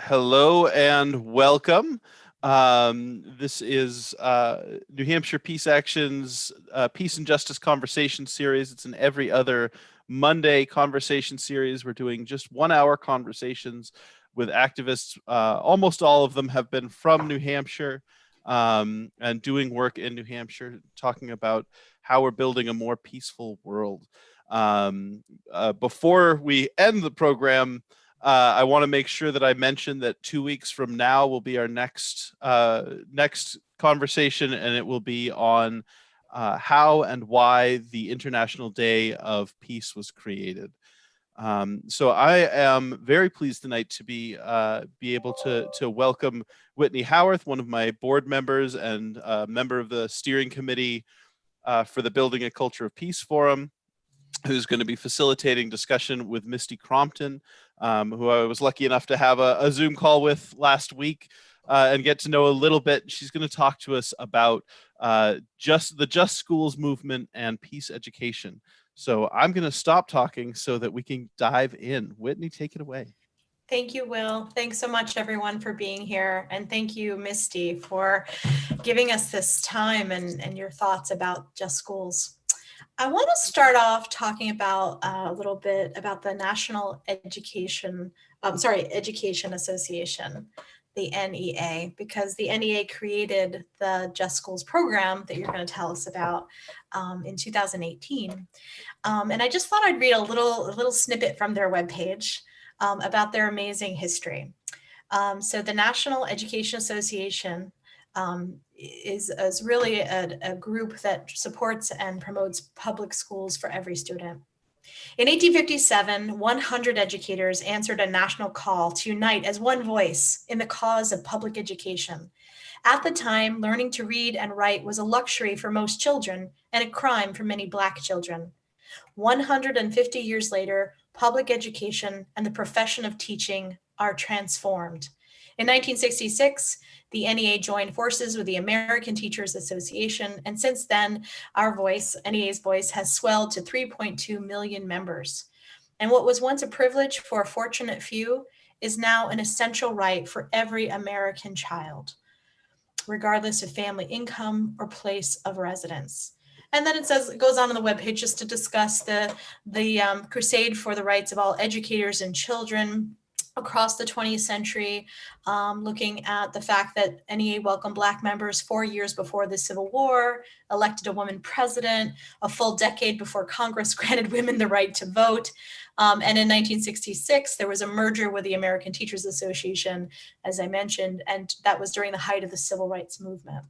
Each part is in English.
Hello and welcome. This is New Hampshire Peace Action's Peace and Justice Conversation Series. It's an every other Monday conversation series. We're doing just 1 hour conversations with activists. Almost all of them have been from New Hampshire and doing work in New Hampshire, talking about how we're building a more peaceful world. Before we end the program, I want to make sure that I mention that 2 weeks from now will be our next conversation, and it will be on how and why the International Day of Peace was created. So I am very pleased tonight to be able to welcome Whitney Howarth, one of my board members and a member of the steering committee for the Building a Culture of Peace Forum, who's going to be facilitating discussion with Misty Crompton, who I was lucky enough to have a Zoom call with last week and get to know a little bit. She's going to talk to us about the Just Schools movement and peace education. So I'm going to stop talking so that we can dive in. Whitney, take it away. Thank you, Will. Thanks so much, everyone, for being here. And thank you, Misty, for giving us this time and your thoughts about Just Schools. I want to start off talking about a little bit about the National Education Association, the NEA, because the NEA created the Just Schools program that you're going to tell us about in 2018. And I just thought I'd read a little snippet from their webpage about their amazing history. So the National Education Association is really a group that supports and promotes public schools for every student. In 1857, 100 educators answered a national call to unite as one voice in the cause of public education. At the time, learning to read and write was a luxury for most children and a crime for many Black children. 150 years later, public education and the profession of teaching are transformed. In 1966, the NEA joined forces with the American Teachers Association, and since then, our voice, NEA's voice, has swelled to 3.2 million members. And what was once a privilege for a fortunate few is now an essential right for every American child, regardless of family income or place of residence. And then it goes on the webpage just to discuss the crusade for the rights of all educators and children across the 20th century, looking at the fact that NEA welcomed Black members 4 years before the Civil War, elected a woman president, a full decade before Congress granted women the right to vote. And in 1966, there was a merger with the American Teachers Association, as I mentioned, and that was during the height of the civil rights movement.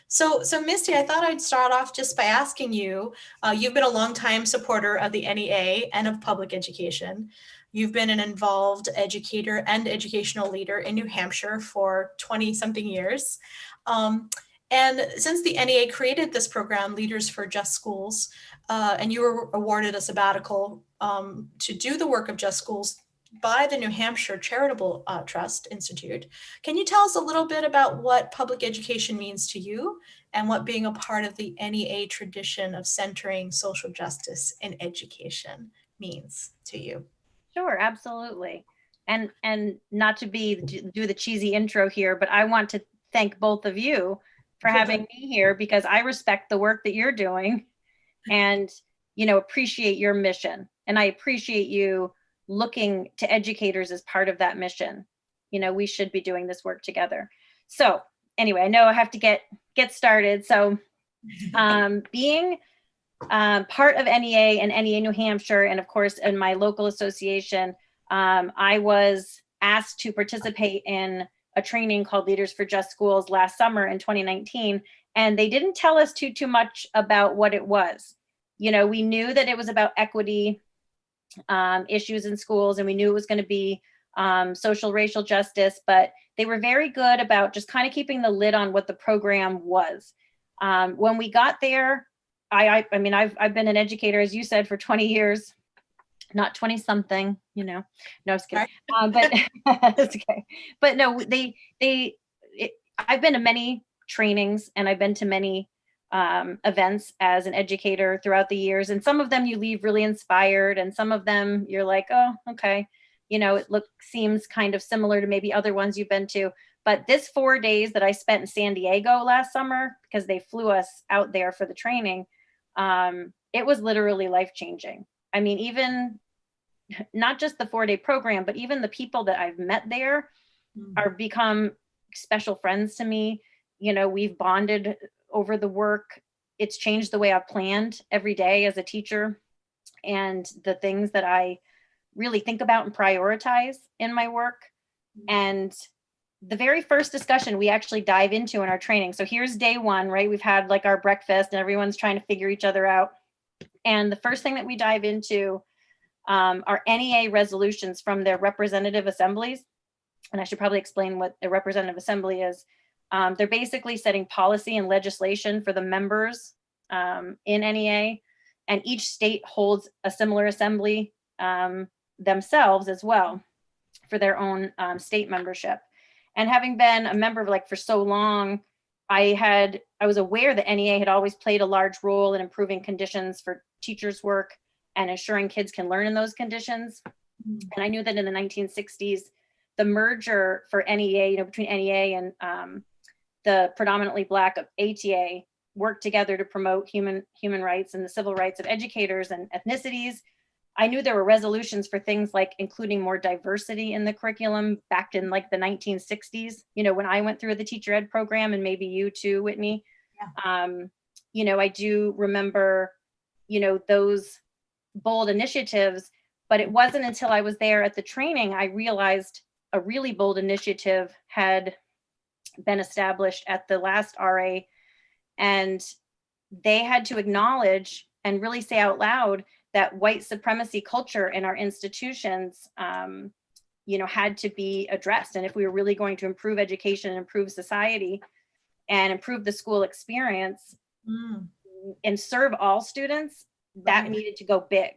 So Misty, I thought I'd start off just by asking you, you've been a longtime supporter of the NEA and of public education. You've been an involved educator and educational leader in New Hampshire for 20-something years. And since the NEA created this program, Leaders for Just Schools, and you were awarded a sabbatical to do the work of Just Schools by the New Hampshire Charitable Trust Institute, can you tell us a little bit about what public education means to you and what being a part of the NEA tradition of centering social justice in education means to you? Sure, absolutely. And not to do the cheesy intro here, but I want to thank both of you for having me here because I respect the work that you're doing and, appreciate your mission. And I appreciate you looking to educators as part of that mission. We should be doing this work together. So anyway, I know I have to get started. So being part of NEA and NEA New Hampshire, and of course in my local association, I was asked to participate in a training called Leaders for Just Schools last summer in 2019, and they didn't tell us too much about what it was. We knew that it was about equity issues in schools, and we knew it was going to be social racial justice, but they were very good about just kind of keeping the lid on what the program was. When we got there, I've been an educator, as you said, for 20 years, not 20 something, no, I was kidding. But it's okay. But no, I've been to many trainings and I've been to many events as an educator throughout the years. And some of them you leave really inspired and some of them you're like, oh, okay. you know, seems kind of similar to maybe other ones you've been to. But this 4 days that I spent in San Diego last summer, because they flew us out there for the training, it was literally life-changing. I mean, even not just the 4-day program, but even the people that I've met there are become special friends to me. You know, we've bonded over the work. It's changed the way I've planned every day as a teacher and the things that I really think about and prioritize in my work. And the very first discussion we actually dive into in our training. So here's day one, right? We've had like our breakfast and everyone's trying to figure each other out. And the first thing that we dive into are NEA resolutions from their representative assemblies. And I should probably explain what a representative assembly is. They're basically setting policy and legislation for the members in NEA, and each state holds a similar assembly themselves as well for their own state membership. And having been a member like for so long, I was aware that NEA had always played a large role in improving conditions for teachers' work and ensuring kids can learn in those conditions. And I knew that in the 1960s, the merger for NEA, you know, between NEA and the predominantly Black ATA worked together to promote human rights and the civil rights of educators and ethnicities. I knew there were resolutions for things like including more diversity in the curriculum back in like the 1960s, you know, when I went through the teacher ed program, and maybe you too, Whitney. Yeah. You know, I do remember, you know, those bold initiatives, but it wasn't until I was there at the training I realized a really bold initiative had been established at the last RA, and they had to acknowledge and really say out loud that white supremacy culture in our institutions, you know, had to be addressed. And if we were really going to improve education and improve society and improve the school experience and serve all students, that needed to go big.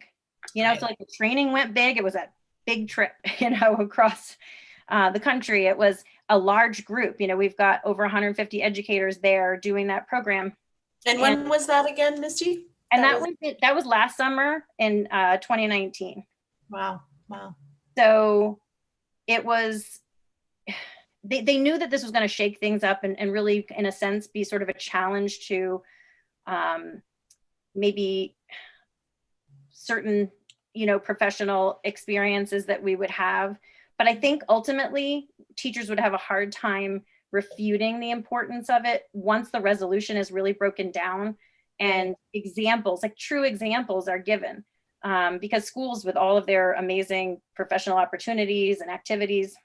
You know, so like the training went big. It was a big trip, you know, across the country. It was a large group. You know, we've got over 150 educators there doing that program. And when was that again, Misty? And that was last summer in 2019. Wow. So it was, they knew that this was going to shake things up and really, in a sense, be sort of a challenge to maybe certain, you know, professional experiences that we would have. But I think ultimately teachers would have a hard time refuting the importance of it once the resolution is really broken down and examples, like true examples, are given. Because schools, with all of their amazing professional opportunities and activities,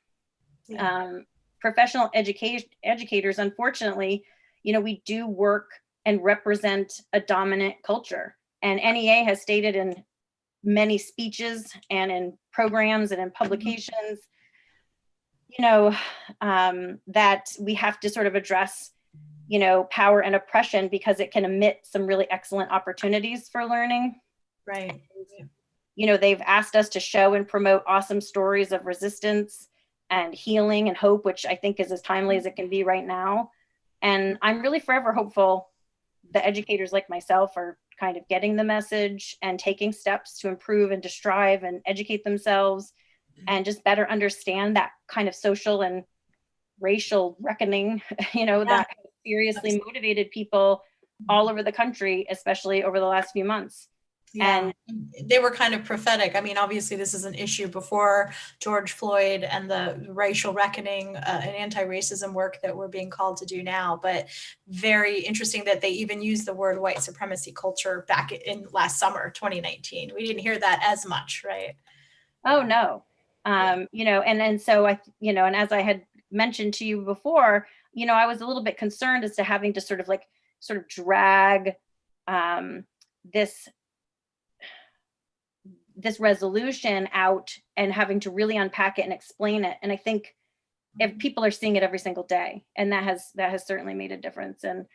professional educators, unfortunately, you know, we do work and represent a dominant culture. And NEA has stated in many speeches and in programs and in publications, you know, that we have to sort of address, you know, power and oppression, because it can emit some really excellent opportunities for learning. Right. You know, they've asked us to show and promote awesome stories of resistance and healing and hope, which I think is as timely as it can be right now. And I'm really forever hopeful that educators like myself are kind of getting the message and taking steps to improve and to strive and educate themselves and just better understand that kind of social and racial reckoning, you know, that seriously motivated people all over the country, especially over the last few months. Yeah. And they were kind of prophetic. I mean, obviously this is an issue before George Floyd and the racial reckoning and anti-racism work that we're being called to do now, but very interesting that they even used the word white supremacy culture back in last summer, 2019. We didn't hear that as much, right? Oh, no. You know, and so I, you know, and as I had mentioned to you before, you know, I was a little bit concerned as to having to sort of drag this resolution out and having to really unpack it and explain it. And I think if people are seeing it every single day, and that has certainly made a difference. And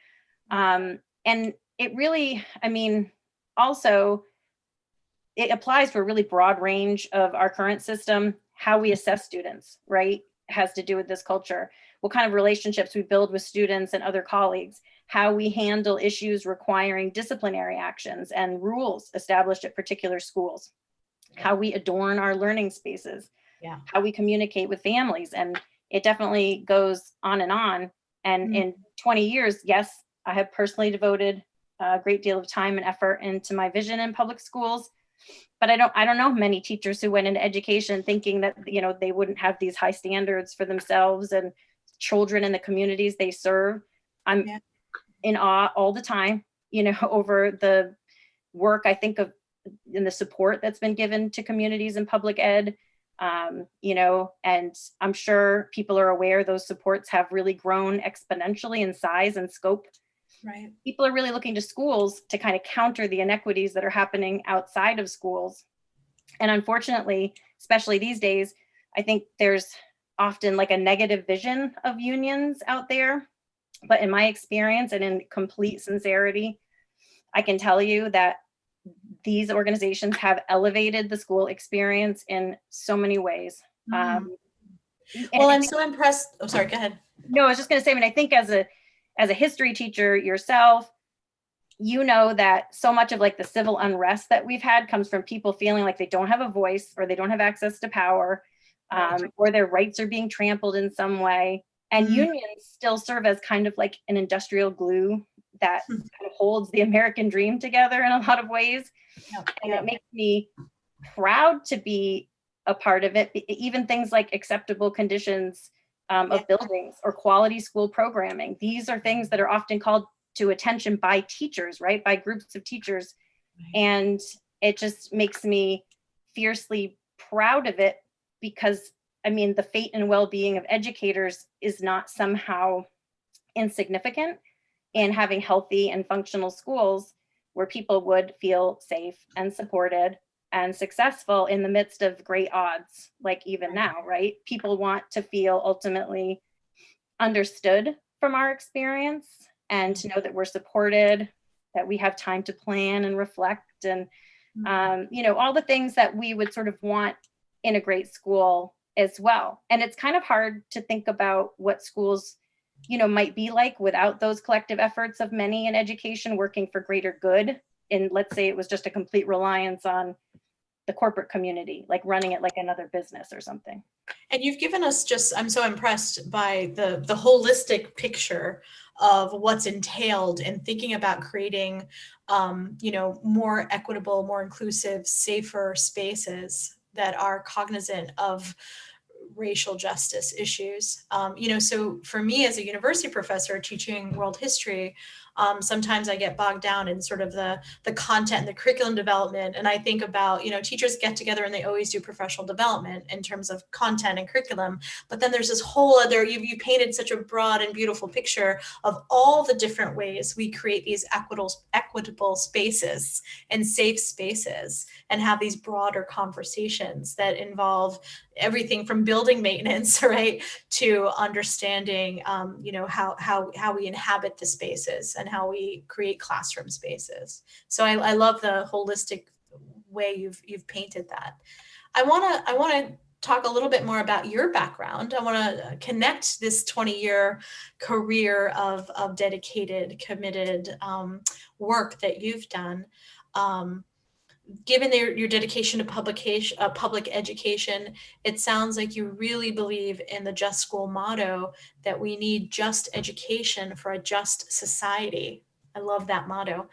it really, I mean, also it applies to a really broad range of our current system. How we assess students, right, has to do with this culture. What kind of relationships we build with students and other colleagues, how we handle issues requiring disciplinary actions and rules established at particular schools, how we adorn our learning spaces, how we communicate with families. And it definitely goes on and on. And in 20 years, yes, I have personally devoted a great deal of time and effort into my vision in public schools. But I don't know many teachers who went into education thinking that, you know, they wouldn't have these high standards for themselves and children in the communities they serve. I'm in awe all the time, you know, over the work I think of in the support that's been given to communities in public ed. You know, and I'm sure people are aware those supports have really grown exponentially in size and scope. Right. People are really looking to schools to kind of counter the inequities that are happening outside of schools. And unfortunately, especially these days, I think there's often like a negative vision of unions out there. But in my experience and in complete sincerity, I can tell you that these organizations have elevated the school experience in so many ways. Well, I'm so impressed. Oh, sorry, go ahead. No, I was just going to say, I mean, I think as a history teacher yourself, you know that so much of like the civil unrest that we've had comes from people feeling like they don't have a voice or they don't have access to power, or their rights are being trampled in some way. And unions still serve as kind of like an industrial glue that kind of holds the American dream together in a lot of ways. And it makes me proud to be a part of it. Even things like acceptable conditions of buildings or quality school programming. These are things that are often called to attention by teachers, right? By groups of teachers. And it just makes me fiercely proud of it because, I mean, the fate and well-being of educators is not somehow insignificant in having healthy and functional schools where people would feel safe and supported and successful in the midst of great odds, like even now, right? People want to do ultimately understood from our experience and to know that we're supported, that we have time to plan and reflect and, you know, all the things that we would sort of want in a great school as well. And it's kind of hard to think about what schools, you know, might be like without those collective efforts of many in education working for greater good. And let's say it was just a complete reliance on the corporate community, like running it like another business or something. And you've given us just, I'm so impressed by the holistic picture of what's entailed in thinking about creating, you know, more equitable, more inclusive, safer spaces that are cognizant of racial justice issues. You know, so for me as a university professor teaching world history, sometimes I get bogged down in sort of the content and the curriculum development. And I think about, you know, teachers get together and they always do professional development in terms of content and curriculum. But then there's this whole other, you painted such a broad and beautiful picture of all the different ways we create these equitable spaces and safe spaces and have these broader conversations that involve everything from building maintenance, right, to understanding, you know, how we inhabit the spaces and how we create classroom spaces. So I love the holistic way you've painted that. I want to talk a little bit more about your background. I want to connect this 20-year career of dedicated, committed work that you've done. Given your dedication to public education, it sounds like you really believe in the Just School motto that we need just education for a just society. I love that motto.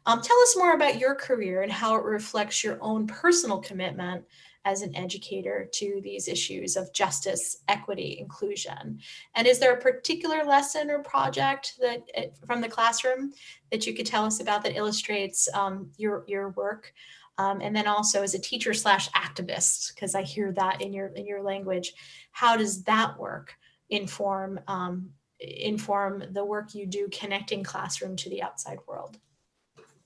Tell us more about your career and how it reflects your own personal commitment as an educator to these issues of justice, equity, inclusion. And is there a particular lesson or project that from the classroom that you could tell us about that illustrates your work? And then also as a teacher / activist, because I hear that in your language, how does that work inform the work you do connecting classroom to the outside world?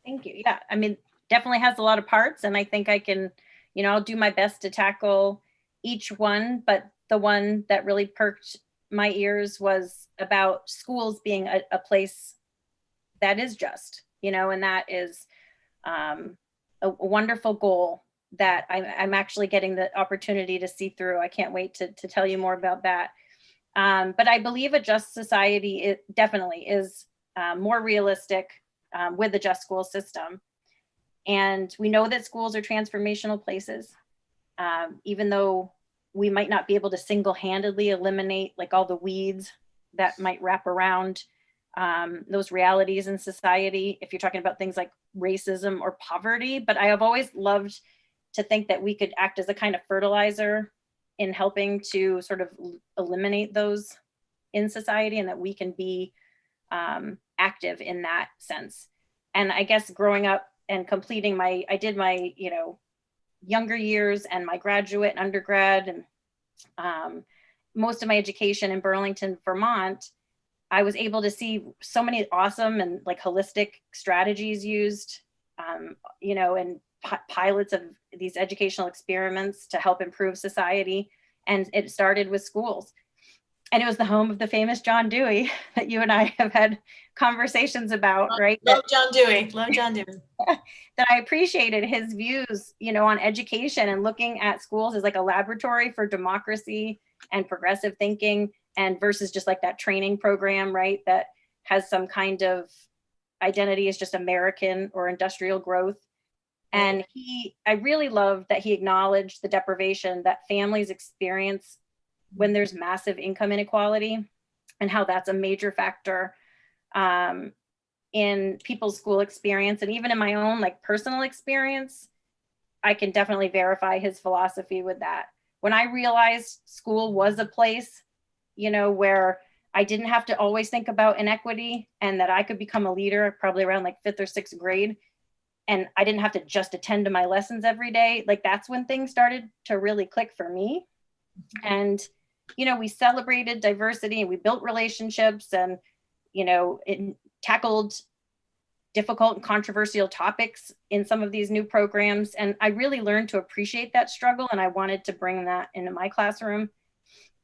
Thank you. Yeah, I mean, definitely has a lot of parts, and I think I can, you know, I'll do my best to tackle each one, but the one that really perked my ears was about schools being a place that is just, you know, and that is a wonderful goal that I'm actually getting the opportunity to see through. I can't wait to tell you more about that. But I believe a just society, it definitely is more realistic with the just school system. And we know that schools are transformational places, even though we might not be able to single-handedly eliminate like all the weeds that might wrap around those realities in society, if you're talking about things like racism or poverty. But I have always loved to think that we could act as a kind of fertilizer in helping to sort of eliminate those in society, and that we can be active in that sense. And I guess growing up and completing I did my, younger years and my graduate and undergrad and most of my education in Burlington, Vermont, I was able to see so many awesome and like holistic strategies used, and pilots of these educational experiments to help improve society. And it started with schools. And it was the home of the famous John Dewey that you and I have had conversations about, right? Love John Dewey. Love John Dewey. That I appreciated his views, on education and looking at schools as like a laboratory for democracy and progressive thinking, and versus just like that training program, right? That has some kind of identity as just American or industrial growth. And I really loved that he acknowledged the deprivation that families experience when there's massive income inequality, and how that's a major factor in people's school experience. And even in my own like personal experience, I can definitely verify his philosophy with that. When I realized school was a place, where I didn't have to always think about inequity, and that I could become a leader probably around like 5th or 6th grade, and I didn't have to just attend to my lessons every day, like that's when things started to really click for me. And we celebrated diversity, and we built relationships, and it tackled difficult and controversial topics in some of these new programs. And I really learned to appreciate that struggle, and I wanted to bring that into my classroom.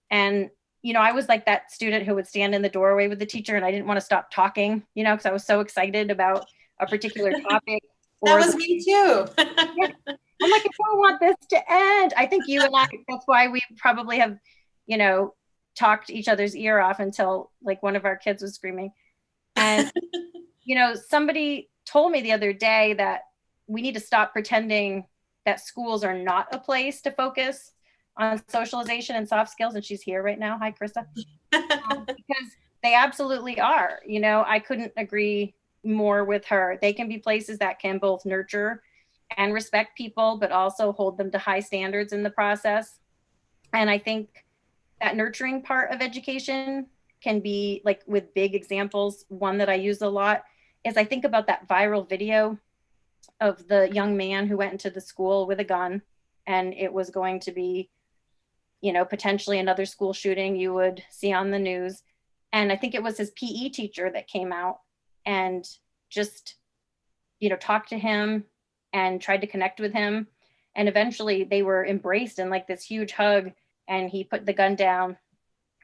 And I was like that student who would stand in the doorway with the teacher, and I didn't want to stop talking, because I was so excited about a particular topic. That was me too. I'm like, I don't want this to end. I think you and I, that's why we probably have, talked each other's ear off until like one of our kids was screaming. And, somebody told me the other day that we need to stop pretending that schools are not a place to focus on socialization and soft skills. And she's here right now. Hi, Krista. Because they absolutely are. I couldn't agree more with her. They can be places that can both nurture and respect people, but also hold them to high standards in the process. And I think that nurturing part of education can be like with big examples. One that I use a lot is I think about that viral video of the young man who went into the school with a gun, and it was going to be, potentially another school shooting you would see on the news. And I think it was his PE teacher that came out and just, talked to him and tried to connect with him. And eventually they were embraced in like this huge hug, and he put the gun down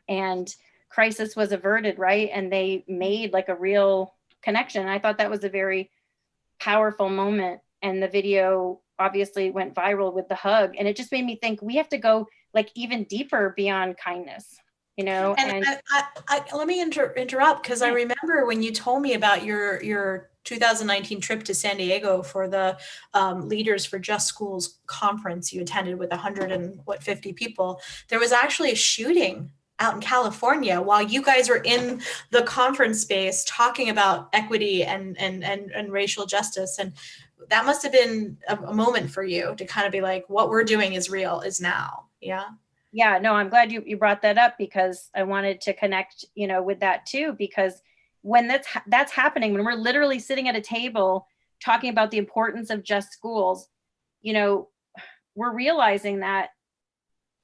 and crisis was averted, right? And they made like a real connection. I thought that was a very powerful moment. And the video obviously went viral with the hug. And it just made me think we have to go like even deeper beyond kindness, And I let me interrupt, because I remember when you told me about your 2019 trip to San Diego for the Leaders for Just Schools conference you attended with 150 people. There was actually a shooting out in California while you guys were in the conference space talking about equity and racial justice. And that must have been a moment for you to kind of be like, what we're doing is real, is now. Yeah. Yeah, no, I'm glad you brought that up, because I wanted to connect, with that too, because when that's happening, when we're literally sitting at a table talking about the importance of just schools, we're realizing that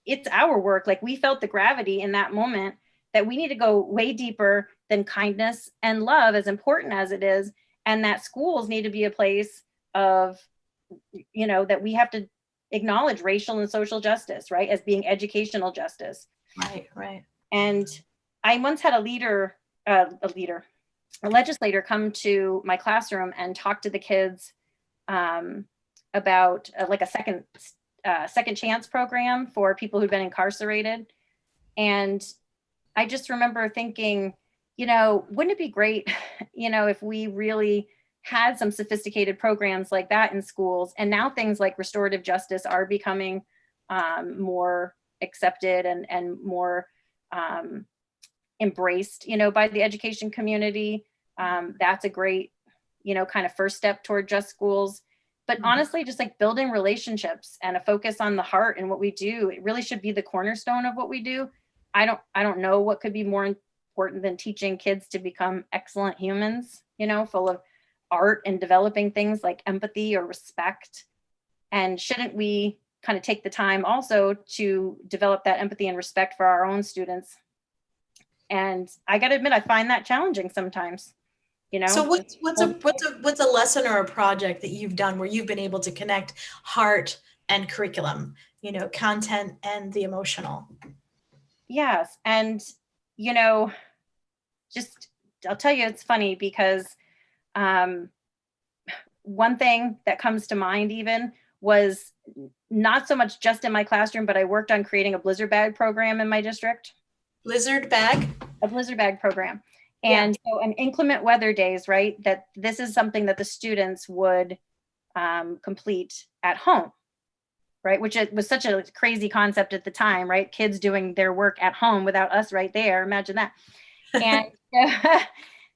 it's our work. Like we felt the gravity in that moment, that we need to go way deeper than kindness and love, as important as it is. And that schools need to be a place of, that we have to acknowledge racial and social justice, right, as being educational justice. Right. And I once had a legislator come to my classroom and talk to the kids about like a second chance program for people who've been incarcerated. And I just remember thinking, wouldn't it be great, if we really had some sophisticated programs like that in schools? And now things like restorative justice are becoming more accepted and more embraced, by the education community. That's a great, kind of first step toward just schools. But honestly, just like building relationships and a focus on the heart and what we do, it really should be the cornerstone of what we do. I don't know what could be more important than teaching kids to become excellent humans, full of art and developing things like empathy or respect. And shouldn't we kind of take the time also to develop that empathy and respect for our own students? And I got to admit, I find that challenging sometimes. So what's a lesson or a project that you've done where you've been able to connect heart and curriculum, content and the emotional? Yes. And, just, I'll tell you, it's funny because one thing that comes to mind even was not so much just in my classroom, but I worked on creating a blizzard bag program in my district. Blizzard bag? A blizzard bag program. And so on inclement weather days, right, that this is something that the students would complete at home, right? Which it was such a crazy concept at the time, right? Kids doing their work at home without us right there. Imagine that. And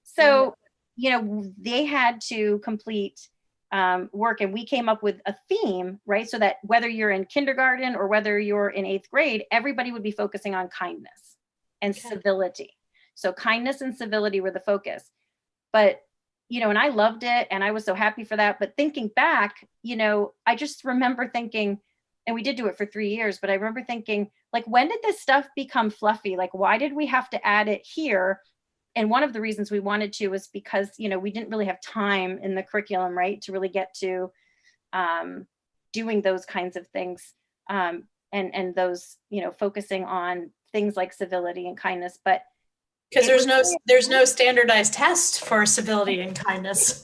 so, they had to complete work, and we came up with a theme, right? So that whether you're in kindergarten or whether you're in 8th grade, everybody would be focusing on kindness and civility. So kindness and civility were the focus. But, and I loved it and I was so happy for that. But thinking back, I just remember thinking, and we did do it for 3 years, but I remember thinking, like, when did this stuff become fluffy? Like, why did we have to add it here? And one of the reasons we wanted to was because, we didn't really have time in the curriculum, right, to really get to doing those kinds of things and those, focusing on things like civility and kindness. But because there's no standardized test for civility and kindness.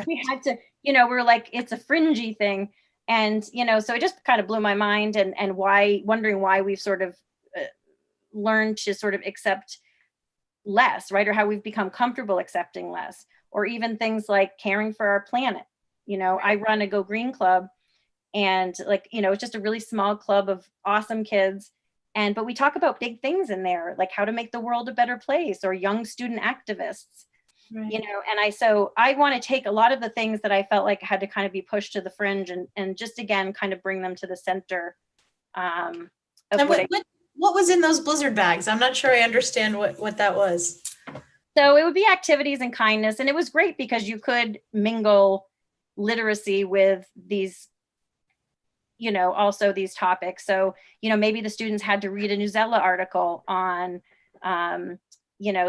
We had to, we were like, it's a fringy thing. And, so it just kind of blew my mind and wondering why we've sort of learned to sort of accept less, right? Or how we've become comfortable accepting less, or even things like caring for our planet. I run a Go Green Club and it's just a really small club of awesome kids. But we talk about big things in there, like how to make the world a better place or young student activists, right. And so I want to take a lot of the things that I felt like had to kind of be pushed to the fringe and just again, kind of bring them to the center. What was in those blizzard bags? I'm not sure I understand what that was. So it would be activities and kindness. And it was great because you could mingle literacy with these also these topics. So, maybe the students had to read a Newsella article on,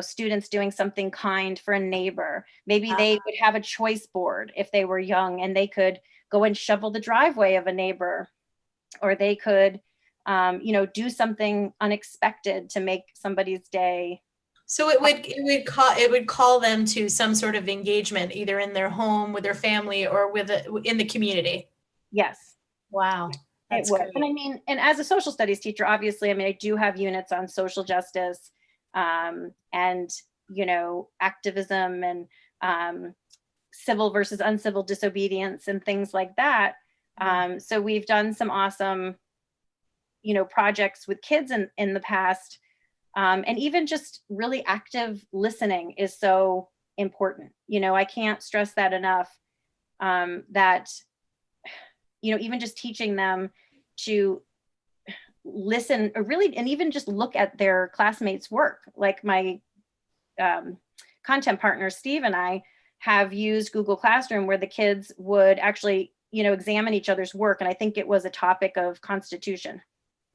students doing something kind for a neighbor. Maybe they would have a choice board if they were young and they could go and shovel the driveway of a neighbor, or they could, do something unexpected to make somebody's day. So it would call them to some sort of engagement, either in their home with their family or in the community. Yes. Wow. It would. And and as a social studies teacher, obviously, I do have units on social justice and, activism and civil versus uncivil disobedience and things like that. So we've done some awesome, projects with kids in the past. And even just really active listening is so important. I can't stress that enough, that even just teaching them to listen or really, and even just look at their classmates' work. Like my content partner, Steve, and I have used Google Classroom where the kids would actually, examine each other's work. And I think it was a topic of Constitution.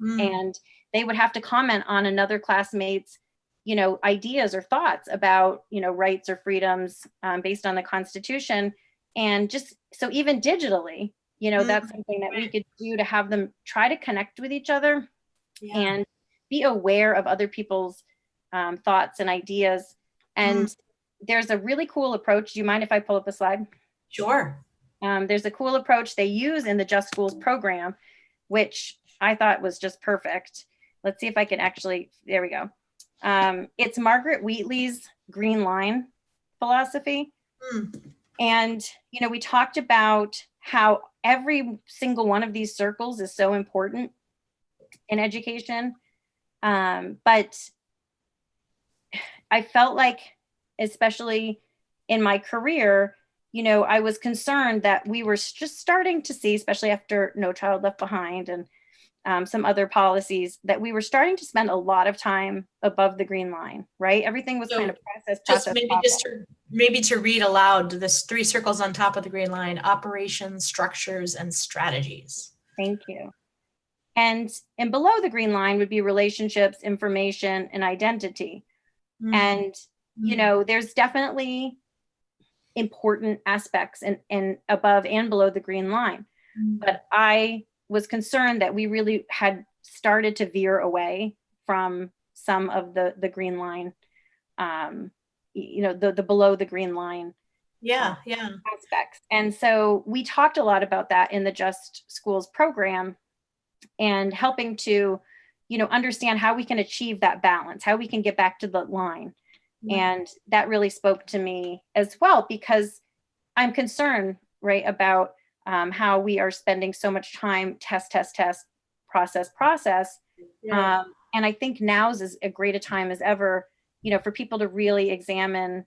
And they would have to comment on another classmate's, ideas or thoughts about, rights or freedoms based on the Constitution. And just, so even digitally, that's something that we could do to have them try to connect with each other and be aware of other people's thoughts and ideas. And there's a really cool approach. Do you mind if I pull up a slide? Sure. There's a cool approach they use in the Just Schools program, which I thought was just perfect. Let's see if I can actually, there we go. It's Margaret Wheatley's Green Line philosophy. And, we talked about how every single one of these circles is so important. in education. But I felt like, especially in my career, I was concerned that we were just starting to see, especially after No Child Left Behind and some other policies, that we were starting to spend a lot of time above the green line, right? Everything was So kind of process. Maybe to read aloud this 3 circles on top of the green line: operations, structures, and strategies. Thank you. And below the green line would be relationships, information, and identity. And, there's definitely important aspects and above and below the green line. But I was concerned that we really had started to veer away from some of the green line, the below the green line aspects. And so we talked a lot about that in the Just Schools program, and helping to, understand how we can achieve that balance, how we can get back to the line. And that really spoke to me as well, because I'm concerned, right, about how we are spending so much time test, process. And I think now's as a great a time as ever, for people to really examine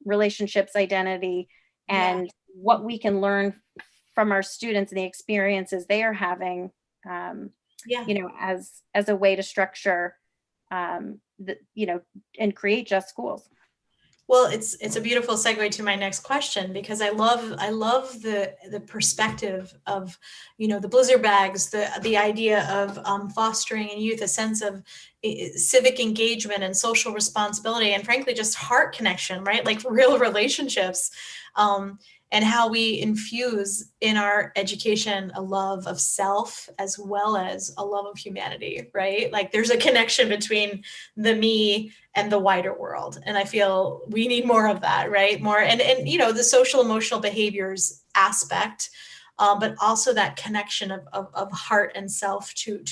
relationships, identity, and what we can learn from our students and the experiences they are having, as a way to structure, and create just schools. Well, it's a beautiful segue to my next question, because I love the perspective of, the Blizzard bags, the idea of fostering in youth a sense of civic engagement and social responsibility, and frankly, just heart connection, right? Like real relationships, and how we infuse in our education a love of self as well as a love of humanity, right? Like there's a connection between the me and the wider world. And I feel we need more of that, right? More, and the social emotional behaviors aspect, but also that connection of heart and self to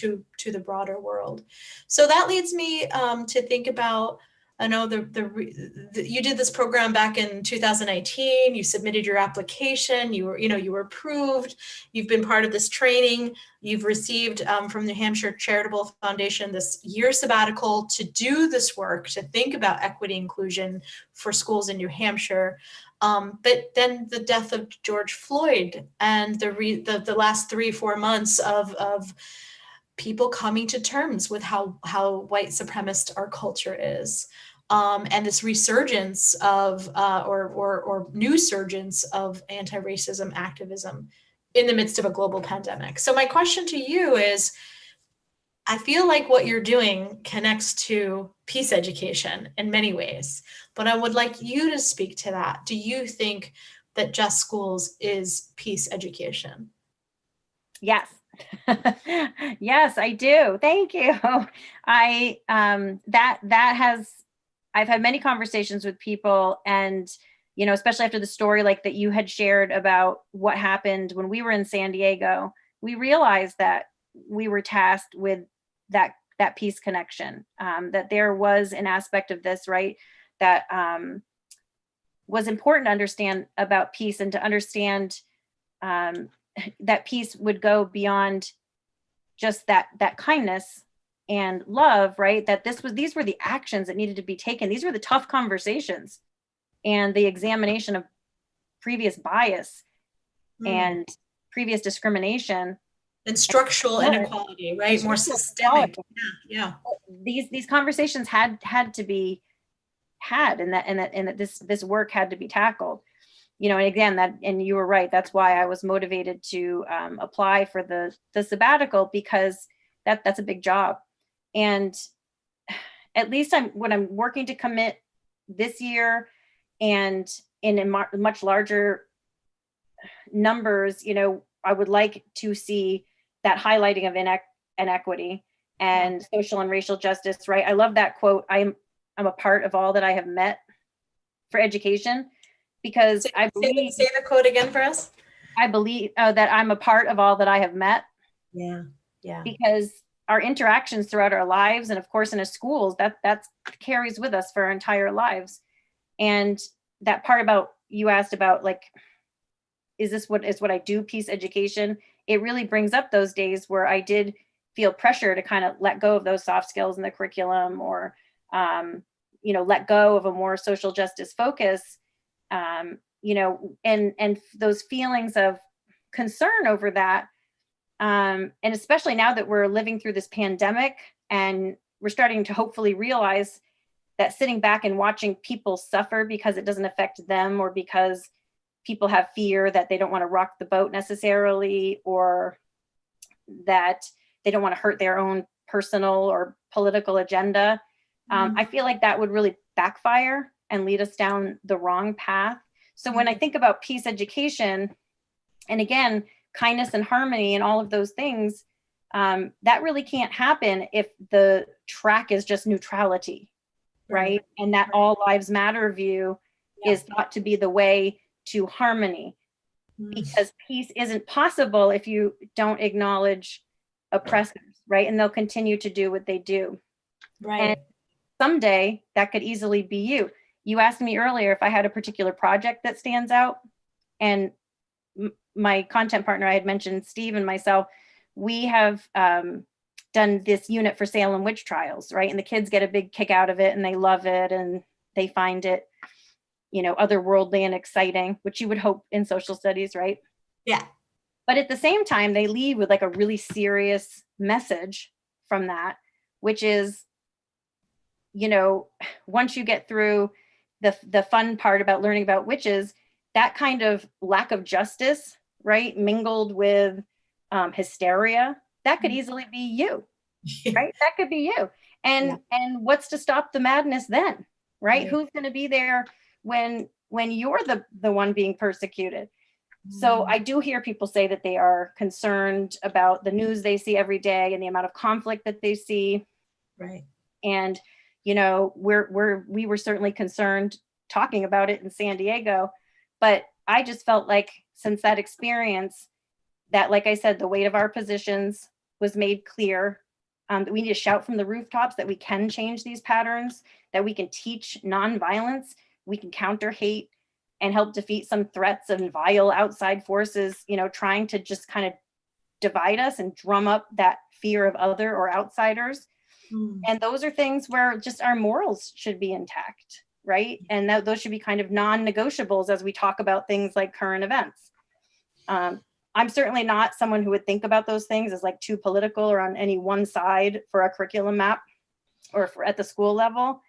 the broader world. So that leads me to think about, I know you did this program back in 2019. You submitted your application. You were approved. You've been part of this training. You've received from New Hampshire Charitable Foundation this year sabbatical to do this work, to think about equity inclusion for schools in New Hampshire. But then the death of George Floyd and the last 3-4 months of people coming to terms with how white supremacist our culture is, and this resurgence of or new surgence of anti-racism activism in the midst of a global pandemic. So my question to you is, I feel like what you're doing connects to peace education in many ways, but I would like you to speak to that. Do you think that Just Schools is peace education? Yes. Yes, I do. Thank you. I've had many conversations with people, and, especially after the story like that you had shared about what happened when we were in San Diego, we realized that we were tasked with that peace connection, that there was an aspect of this, right, that was important to understand about peace, and to understand that peace would go beyond just that kindness and love, right? That these were the actions that needed to be taken. These were the tough conversations and the examination of previous bias and previous discrimination and structural inequality, right? More systemic. Yeah. These conversations had to be had, and that this work had to be tackled. And again, and you were right. That's why I was motivated to apply for the sabbatical, because that's a big job. And at least when I'm working to commit this year, and in much larger numbers, I would like to see that highlighting of inequity and social and racial justice, right? I love that quote. I'm a part of all that I have met for education. Because I believe, say the quote again for us. I believe that I'm a part of all that I have met. Yeah. Because our interactions throughout our lives, and of course in a schools, that carries with us for our entire lives. And that part about, you asked about, like, is this what I do, peace education? It really brings up those days where I did feel pressure to kind of let go of those soft skills in the curriculum, or let go of a more social justice focus, and those feelings of concern over that. And especially now that we're living through this pandemic, and we're starting to hopefully realize that sitting back and watching people suffer because it doesn't affect them, or because people have fear that they don't want to rock the boat necessarily, or that they don't want to hurt their own personal or political agenda. I feel like that would really backfire and lead us down the wrong path. So when I think about peace education, and again, kindness and harmony and all of those things, that really can't happen if the track is just neutrality, right? And that all lives matter view is thought to be the way to harmony, because peace isn't possible if you don't acknowledge oppressors, right? And they'll continue to do what they do. Right. And someday that could easily be you. You asked me earlier if I had a particular project that stands out, and my content partner, I had mentioned Steve and myself, we have done this unit for Salem witch trials, right? And the kids get a big kick out of it, and they love it, and they find it, otherworldly and exciting, which you would hope in social studies, right? Yeah. But at the same time, they leave with like a really serious message from that, which is, once you get through the fun part about learning about witches, that kind of lack of justice, right, mingled with hysteria, that could easily be you, right? That could be you. And what's to stop the madness then, right? Who's going to be there when you're the one being persecuted? So I do hear people say that they are concerned about the news they see every day and the amount of conflict that they see. Right. And, we were certainly concerned talking about it in San Diego, but I just felt like since that experience that, like I said, the weight of our positions was made clear, that we need to shout from the rooftops that we can change these patterns, that we can teach nonviolence, we can counter hate and help defeat some threats and vile outside forces, trying to just kind of divide us and drum up that fear of other or outsiders. And those are things where just our morals should be intact, right? And those should be kind of non-negotiables as we talk about things like current events. I'm certainly not someone who would think about those things as like too political or on any one side for a curriculum map or at the school level.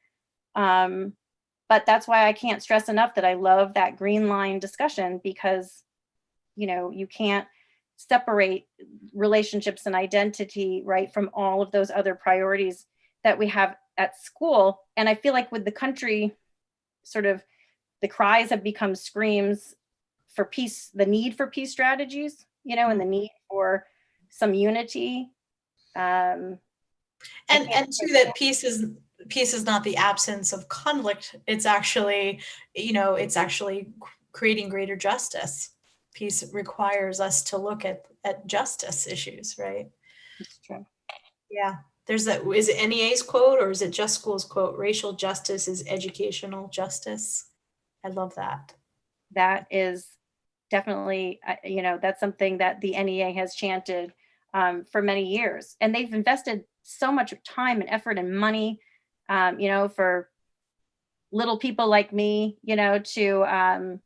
But that's why I can't stress enough that I love that green line discussion, because, you can't separate relationships and identity, right, from all of those other priorities that we have at school. And I feel like with the country, sort of the cries have become screams for peace, the need for peace strategies, and the need for some unity. And too, that peace is not the absence of conflict. It's actually, creating greater justice. Peace requires us to look at justice issues, right? That's true. Yeah. Is it NEA's quote, or is it Just Schools quote? Racial justice is educational justice. I love that. That is definitely, that's something that the NEA has chanted for many years. And they've invested so much time and effort and money, for little people like me, to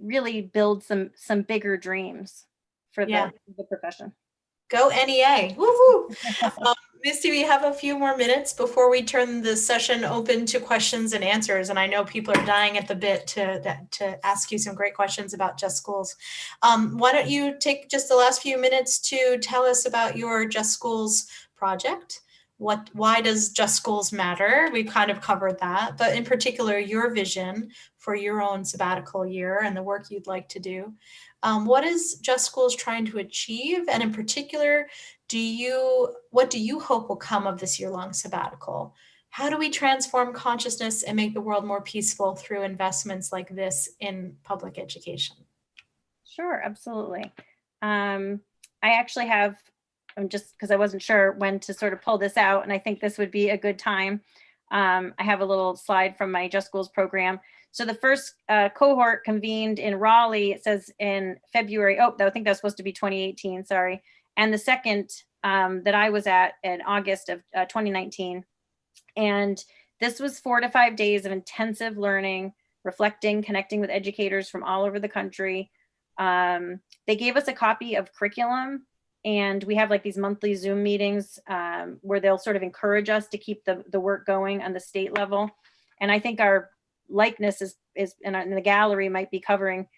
really build some bigger dreams for the profession. Go NEA. Woohoo! Misty, we have a few more minutes before we turn the session open to questions and answers. And I know people are dying at the bit to ask you some great questions about Just Schools. Why don't you take just the last few minutes to tell us about your Just Schools project? Why does Just Schools matter? We've kind of covered that, but in particular, your vision for your own sabbatical year and the work you'd like to do. What is Just Schools trying to achieve? And in particular, what do you hope will come of this year-long sabbatical? How do we transform consciousness and make the world more peaceful through investments like this in public education? Sure, absolutely. I actually have, just because I wasn't sure when to sort of pull this out, and I think this would be a good time. I have a little slide from my Just Schools program. So the first cohort convened in Raleigh, it says in February. Oh, I think that was supposed to be 2018, sorry. and the second that I was at in August of 2019. And this was 4 to 5 days of intensive learning, reflecting, connecting with educators from all over the country. They gave us a copy of curriculum, and we have like these monthly Zoom meetings where they'll sort of encourage us to keep the work going on the state level. And I think our likeness is in the gallery might be covering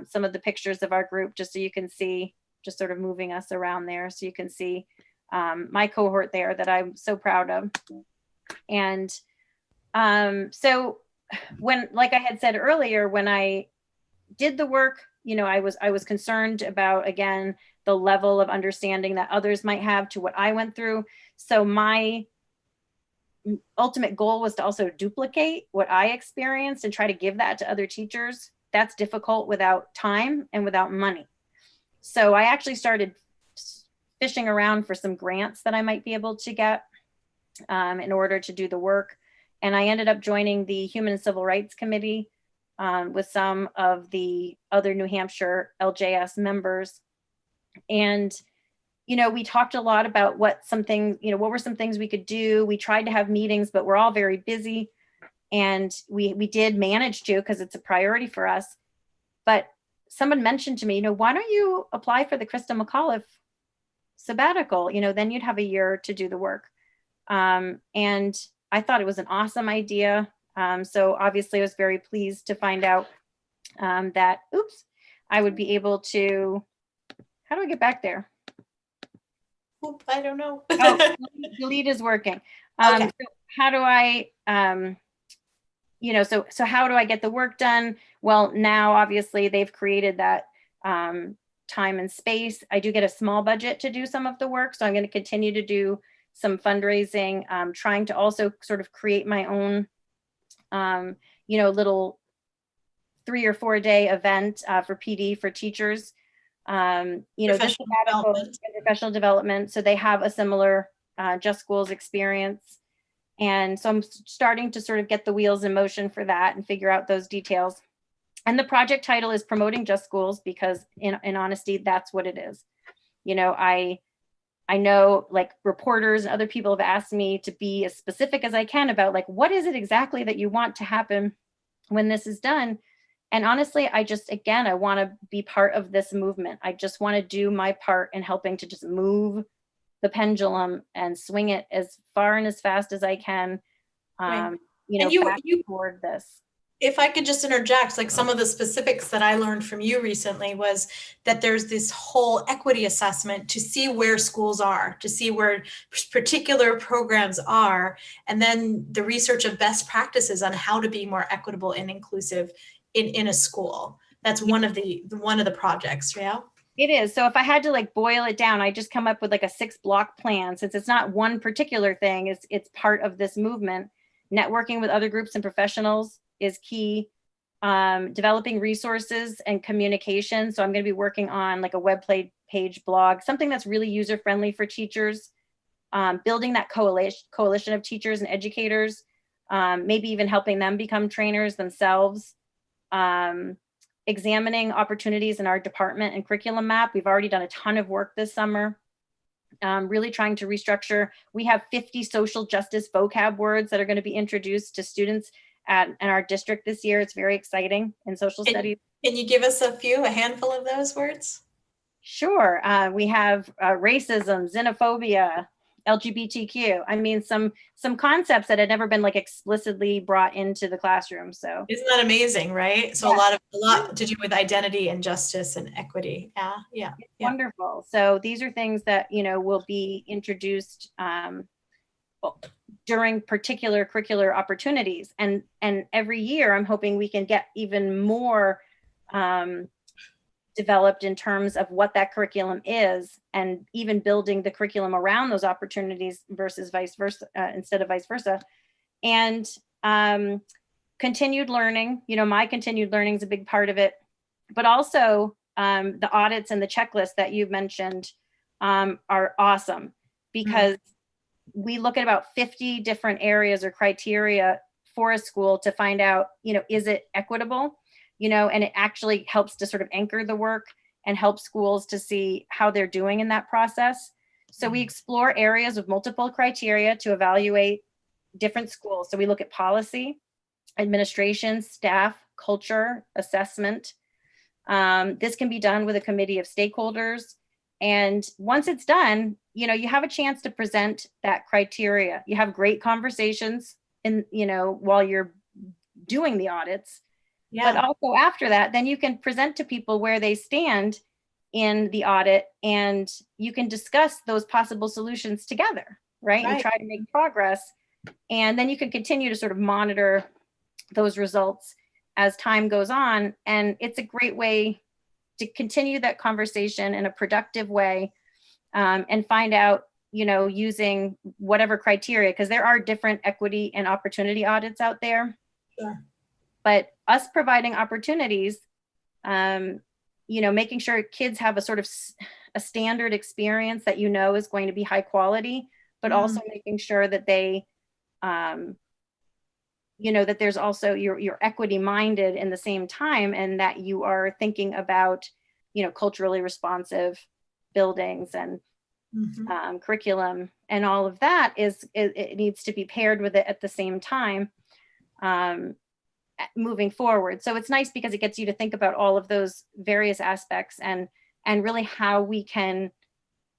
some of the pictures of our group, just so you can see, just sort of moving us around there. So you can see my cohort there that I'm so proud of. And so when, like I had said earlier, when I did the work, you know, I was concerned about, again, the level of understanding that others might have to what I went through. So my ultimate goal was to also duplicate what I experienced and try to give that to other teachers. That's difficult without time and without money. So I actually started fishing around for some grants that I might be able to get in order to do the work. And I ended up joining the Human and Civil Rights Committee with some of the other New Hampshire LJS members. And, you know, we talked a lot about what were some things we could do. We tried to have meetings, but we're all very busy. And we did manage to, because it's a priority for us. But someone mentioned to me, you know, why don't you apply for the Krista McAuliffe sabbatical? You know, then you'd have a year to do the work. And I thought it was an awesome idea. So obviously I was very pleased to find out that, I would be able to, how do I get back there? Oop, I don't know. Oh, delete is working. Okay. So how do I, you know, so how do I get the work done? Well, now obviously they've created that time and space. I do get a small budget to do some of the work. So I'm going to continue to do some fundraising, trying to also sort of create my own, you know, little 3 or 4 day event for PD for teachers. You know, this professional development. So they have a similar Just Schools experience. And so I'm starting to sort of get the wheels in motion for that and figure out those details. And the project title is Promoting Just Schools, because in honesty, that's what it is. You know, I know, like, reporters and other people have asked me to be as specific as I can about, like, what is it exactly that you want to happen when this is done? And honestly, I want to be part of this movement. I just want to do my part in helping to just move the pendulum and swing it as far and as fast as I can, Right. you know, back toward this. If I could just interject, like, some of the specifics that I learned from you recently was that there's this whole equity assessment to see where schools are, to see where particular programs are, and then the research of best practices on how to be more equitable and inclusive in a school. That's one of the projects, yeah? It is. So if I had to, like, boil it down, I just come up with like a 6-block plan, since it's not one particular thing, it's part of this movement. Networking with other groups and professionals is key. Developing resources and communication. So I'm going to be working on like a web page blog, something that's really user friendly for teachers. Building that coalition of teachers and educators, maybe even helping them become trainers themselves. Examining opportunities in our department and curriculum map. We've already done a ton of work this summer. Really trying to restructure. We have 50 social justice vocab words that are going to be introduced to students in our district this year. It's very exciting in social studies. Can you give us a handful of those words? Sure. We have racism, xenophobia, LGBTQ. I mean, some concepts that had never been like explicitly brought into the classroom. So isn't that amazing, right? So yeah. a lot to do with identity and justice and equity. Yeah. Wonderful. So these are things that, you know, will be introduced during particular curricular opportunities, and every year I'm hoping we can get even more developed in terms of what that curriculum is, and even building the curriculum around those opportunities versus vice versa, instead of vice versa. And continued learning, you know, my continued learning is a big part of it, but also the audits and the checklists that you've mentioned are awesome, because we look at about 50 different areas or criteria for a school to find out, you know, is it equitable? You know, and it actually helps to sort of anchor the work and help schools to see how they're doing in that process. So we explore areas with multiple criteria to evaluate different schools. So we look at policy, administration, staff, culture, assessment. This can be done with a committee of stakeholders. And once it's done, you have a chance to present that criteria. You have great conversations while you're doing the audits. Yeah. But also after that, then you can present to people where they stand in the audit, and you can discuss those possible solutions together, right? And try to make progress. And then you can continue to sort of monitor those results as time goes on. And it's a great way to continue that conversation in a productive way, and find out, using whatever criteria, because there are different equity and opportunity audits out there. Sure. But us providing opportunities, making sure kids have a sort of a standard experience that is going to be high quality, but also making sure that they, that there's also you're equity minded in the same time, and that you are thinking about, culturally responsive buildings and curriculum, and all of that it needs to be paired with it at the same time. Moving forward. So it's nice because it gets you to think about all of those various aspects and really how we can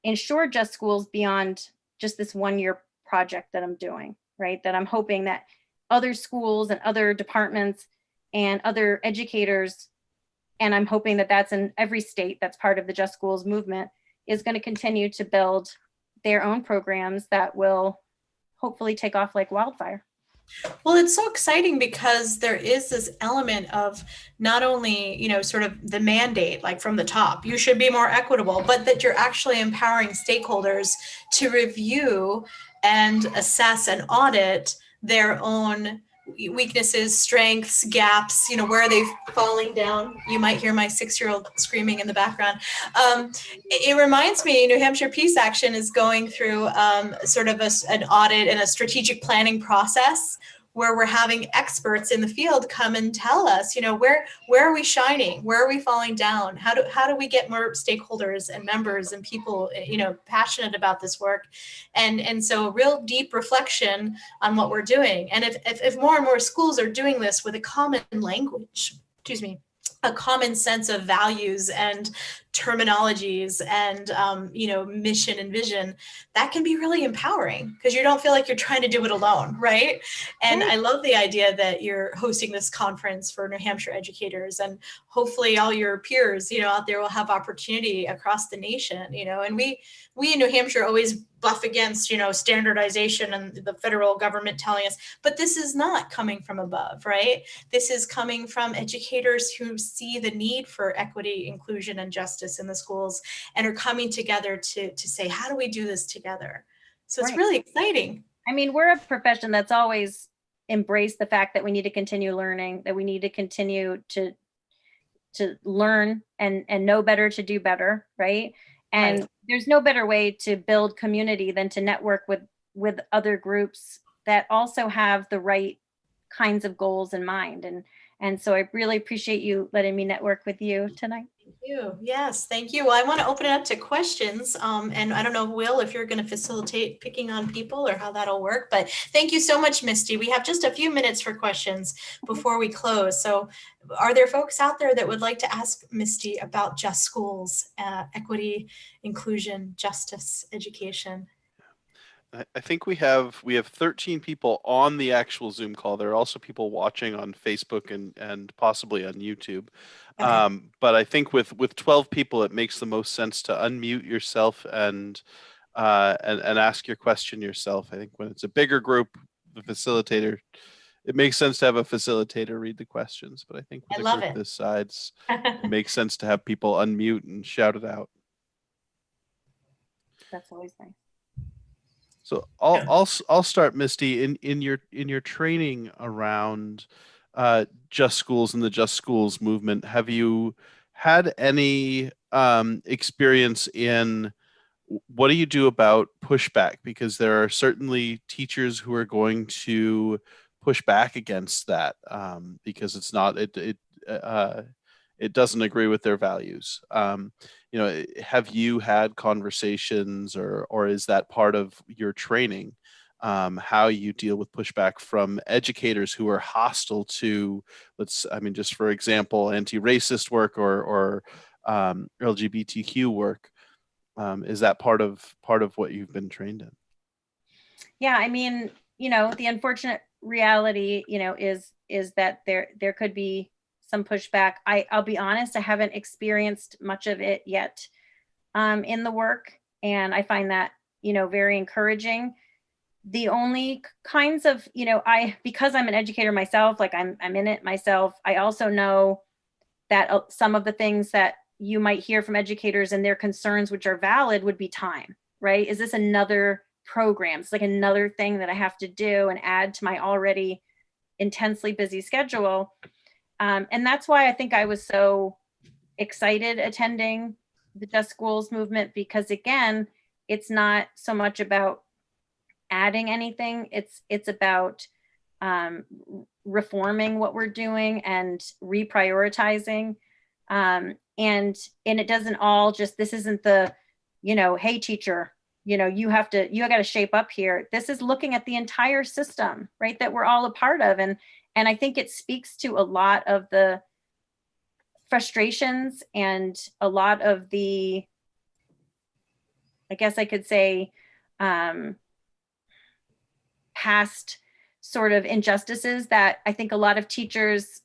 ensure just schools beyond just this 1-year project that I'm doing, right? That I'm hoping that other schools and other departments and other educators, and I'm hoping that that's in every state that's part of the Just Schools movement, is going to continue to build their own programs that will hopefully take off like wildfire. Well, it's so exciting because there is this element of not only, sort of the mandate, like from the top, you should be more equitable, but that you're actually empowering stakeholders to review and assess and audit their own weaknesses, strengths, gaps, where are they falling down? You might hear my 6-year-old screaming in the background. It reminds me, New Hampshire Peace Action is going through sort of an audit and a strategic planning process where we're having experts in the field come and tell us, where are we shining? Where are we falling down? How do we get more stakeholders and members and people, passionate about this work? And so real deep reflection on what we're doing. And if more and more schools are doing this with a common language, a common sense of values and terminologies and, mission and vision, that can be really empowering because you don't feel like you're trying to do it alone, right? And I love the idea that you're hosting this conference for New Hampshire educators, and hopefully all your peers, out there will have opportunity across the nation, and we in New Hampshire always buff against, standardization and the federal government telling us, but this is not coming from above, right? This is coming from educators who see the need for equity, inclusion, and justice in the schools and are coming together to say, how do we do this together? So it's really exciting. I mean, we're a profession that's always embraced the fact that we need to continue learning, that we need to continue to learn and know better to do better, right? And there's no better way to build community than to network with other groups that also have the right kinds of goals in mind. And so I really appreciate you letting me network with you tonight. Thank you. Yes, thank you. Well, I want to open it up to questions. And I don't know, Will, if you're going to facilitate picking on people or how that'll work. But thank you so much, Misty. We have just a few minutes for questions before we close. So are there folks out there that would like to ask Misty about Just Schools, equity, inclusion, justice, education? I think we have 13 people on the actual Zoom call. There are also people watching on Facebook and possibly on YouTube. Okay. But I think with 12 people, it makes the most sense to unmute yourself and ask your question yourself. I think when it's a bigger group, the facilitator, it makes sense to have a facilitator read the questions. But I think with a group this size, it makes sense to have people unmute and shout it out. That's always nice. So I'll start, Misty, in your training around Just Schools and the Just Schools movement. Have you had any experience in what do you do about pushback? Because there are certainly teachers who are going to push back against that because it's not it doesn't agree with their values. You know, have you had conversations, or is that part of your training, how you deal with pushback from educators who are hostile to, just for example, anti-racist work or LGBTQ work? Is that part of what you've been trained in? Yeah, I mean, the unfortunate reality, is that there could be some pushback. I'll be honest, I haven't experienced much of it yet in the work, and I find that, very encouraging. The only kinds of, because I'm an educator myself, like I'm in it myself, I also know that some of the things that you might hear from educators and their concerns, which are valid, would be time, right? Is this another program? It's like another thing that I have to do and add to my already intensely busy schedule. And that's why I think I was so excited attending the Just Schools movement, because again, it's not so much about adding anything. It's about reforming what we're doing and reprioritizing. And it doesn't all just, this isn't the, hey teacher, you got to shape up here. This is looking at the entire system, right, that we're all a part of. And I think it speaks to a lot of the frustrations and a lot of the, I guess I could say, past sort of injustices that I think a lot of teachers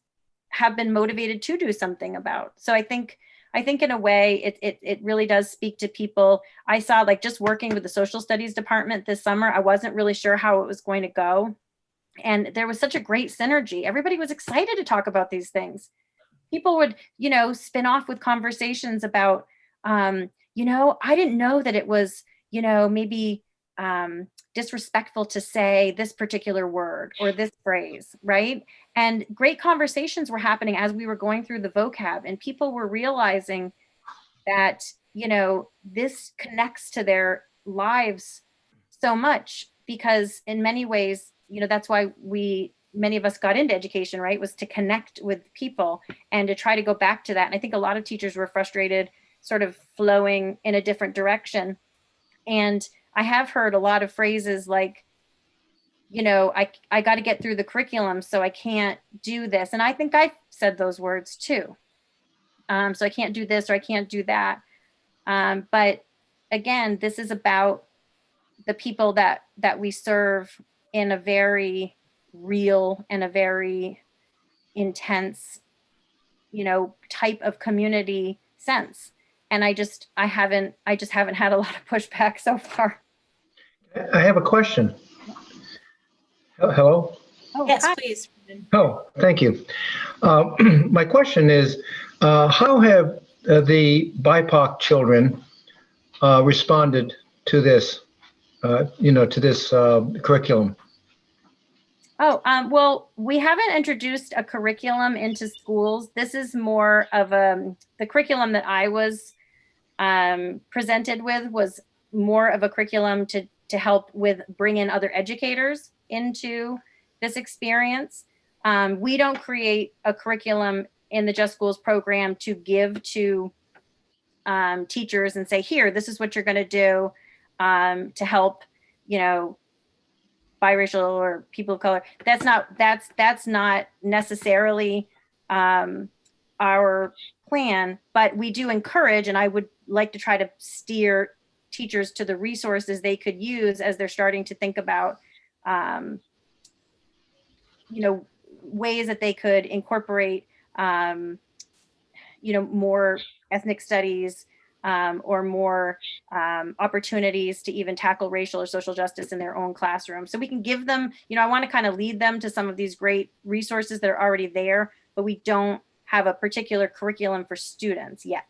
have been motivated to do something about. So I think in a way it really does speak to people. I saw, like, just working with the social studies department this summer, I wasn't really sure how it was going to go. And there was such a great synergy. Everybody was excited to talk about these things. People would, spin off with conversations about, I didn't know that it was, maybe disrespectful to say this particular word or this phrase, right? And great conversations were happening as we were going through the vocab, and people were realizing that, this connects to their lives so much, because in many ways, that's why many of us got into education, right? Was to connect with people and to try to go back to that. And I think a lot of teachers were frustrated, sort of flowing in a different direction. And I have heard a lot of phrases like, I got to get through the curriculum, so I can't do this. And I think I said those words too. So I can't do this or I can't do that. But again, this is about the people that we serve in a very real and a very intense, type of community sense. And I just haven't had a lot of pushback so far. I have a question. Hello? Oh, Yes, hi. please. Oh, thank you. My question is, how have the BIPOC children responded to this, curriculum? Oh, well, we haven't introduced a curriculum into schools. This is more of the curriculum that I was presented with was more of a curriculum to help with bring in other educators into this experience. We don't create a curriculum in the Just Schools program to give to teachers and say, here, this is what you're going to do to help, biracial or people of color. That's not necessarily our plan, but we do encourage, and I would like to try to steer teachers to the resources they could use as they're starting to think about, ways that they could incorporate, more ethnic studies, or more opportunities to even tackle racial or social justice in their own classroom. So we can give them, I want to kind of lead them to some of these great resources that are already there, but we don't have a particular curriculum for students yet.